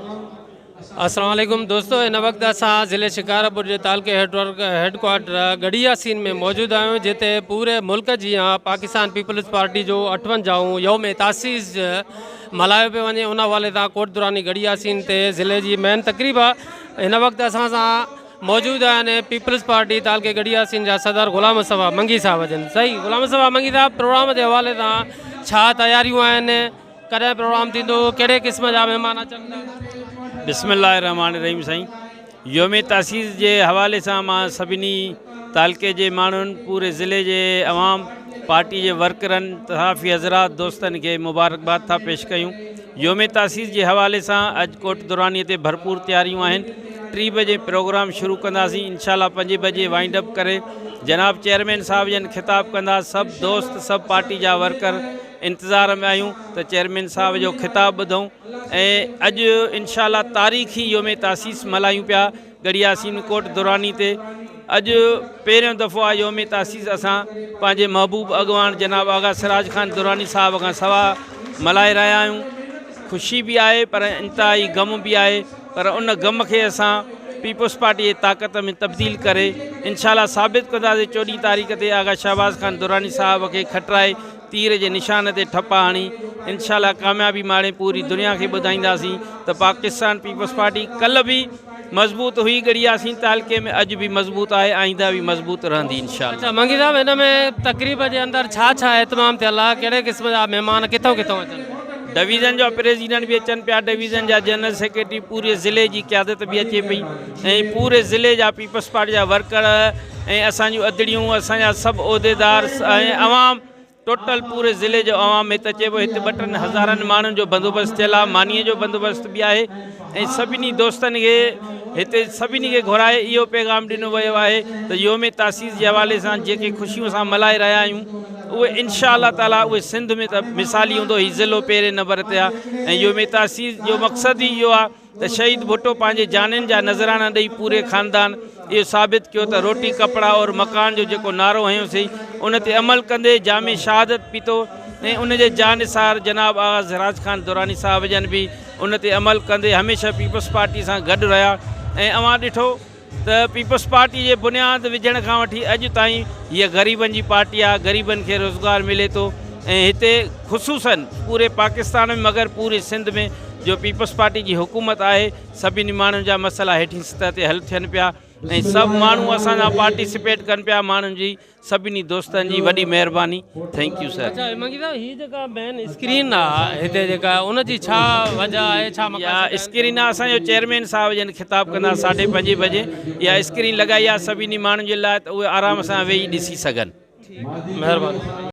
अस्सलाम वालेकुम दोस्तों, इन वक्त असां ज़िले शिकारपुर के तालके हेडक्वार्टर गढ़िया सीन में मौजूद आहियूं, जिते पूरे मुल्क जी पाकिस्तान पीपल्स पार्टी जो 58वां यौम तासीस मल्हायो पियो वञे। उन हवाले सां कोट दुरानी गढ़िया सीन ते ज़िले जी मेन तकरीब आहे। इन वक्त असां सां मौजूद आहिनि पीपल्स पार्टी तालके गढ़िया सीन जा सदर गुलाम मुस्तफ़ा मंगी साहब जन। सही गुलाम मुस्तफ़ा मंगी साहब, प्रोग्राम के हवाले सां छा तैयारियूं आहिनि, कॾहिं प्रोग्राम थींदो, कहिड़े क़िस्म जा महिमान अचनि? बिस्मिल्लाहिर्रहमानिर्रहीम। साईं, योम तासीस के हवाले से मां सभिनी तालके के मानुन, पूरे ज़िले के अवाम, पार्टी के वर्करन, सहाफ़ी हज़रात, दोस्तन के मुबारकबाद था पेश कयूं। योम तासीस के हवाले से अज कोट दुरानी ते भरपूर तैयारियों आहिनि। 3 बजे प्रोग्राम शुरू कंदासीं, इंशाल्लाह 5 बजे वाइंड अप करे जनाब चेयरमैन साहब जन खिताब कंदा। सब दोस्त, सब पार्टी जा वर्कर इंतज़ार में आयूँ तो चेयरमैन साहब जो खिताब ॿुधूं। अज इंशाल्लाह तारीख़ी योम तासीस मल्हायूं पिया गढ़िया सीन कोट दुरानी ते। अज पहिरियों दफ़ो आहे योम तासीस असां पंहिंजे महबूब अॻवान जनाब आगा सिराज खान दुरानी साहब खां सवा मल्हाए रहिया आहियूं। ख़ुशी भी आहे पर इंतहाई गम भी आहे, पर उन गम के असां पीपल्स पार्टी की ताकत में तब्दील करे इंशाल्लाह साबित कंदासीं। 14 तारीख़ ते आगा शहबाज खान दुरानी साहब के खटराए तीर के निशान ते ठप्पा हणी इंशाल्लाह कामयाबी माणे पूरी दुनिया के ॿुधाईंदासीं तो पाकिस्तान पीपल्स पार्टी कल भी मजबूत हुई गढ़िया सीन तालके में, अज भी मजबूत है, आइंदा भी मजबूत रहंदी इंशाल्लाह। अच्छा मंगी साहब, इन में तकरीब के अंदर छा एहतमाम थियल आहे, कहिड़े क़िस्म जा महिमान किथों किथों अचनि? डिवीज़न जो प्रेसिडेंट भी अचन पिया, डिवीज़न जा जनरल सेक्रेटरी, पूरे ज़िले की क़यादत भी अचे पई, पूरे ज़िले जा पीपल्स पार्टी जा वर्कर असांजूं अदड़ियूं, असांजा सब उहदेदार अवाम, टोटल पूरे ज़िले जो अवाम में अचे पियो। हिते 2-3 हज़ारनि माण्हुनि जो बंदोबस्त थियल आहे, मानीअ जो बंदोबस्त भी आहे। सभिनी दोस्तनि खे हिते सभिनी खे घुराए इहो पैगाम ॾिनो वियो आहे त योम तासीस के हवाले सां जेके ख़ुशियों सां मल्हाए रहिया आहियूं उहे इंशाअल्लाह ताला उहे सिंध में त मिसाली हूंदो। हीउ ज़िलो पहिरें नंबर ते आहे ऐं योम तासीस जो मक़सदु ही इहो आहे त शहीद भुट्टो पंहिंजे जाननि जा नज़राना ॾेई पूरे ख़ानदान इहो साबित कियो त रोटी कपिड़ा और मकान जो जेको नारो हयोसीं उन ते अमल कंदे जामे शहादत पीतो ऐं उन जे जानसार जनाब आगा सिराज खान दुरानी साहब जन भी उन ते अमल कंदे हमेशह पीपल्स पार्टी सां गॾु रहिया। ऐं अवां ॾिठो त पीपल्स पार्टी जे बुनियाद विझण खां वठी अॼु ताईं हीअ ग़रीबनि जी पार्टी आहे, ग़रीबनि खे रोज़गार मिले थो। ऐं हिते ख़ुसूसन पूरे पाकिस्तान में मगर पूरे सिंध में जो पीपल्स पार्टी की हुकूमत है, सभिनी माण्हुनि जा मसला हेठी सतह ते हल थियनि पिया ऐं सभु माण्हू असांजा पार्टिसिपेट कनि पिया। माण्हुनि जी सभिनी दोस्तनि जी वॾी महिरबानी। Thank U sir. अच्छा मंगी साहब, हीअ जेका मेन स्क्रीन आहे हिते जेका उनजी छा वजह आहे, छा या स्क्रीन आहे असांजो चेयरमैन साहब जन खिताब कंदा 5:30 बजे या स्क्रीन लॻाई आहे सभिनी माण्हुनि जे लाइ त उहे आराम सां वेही ॾिसी सघनि। महिरबानी।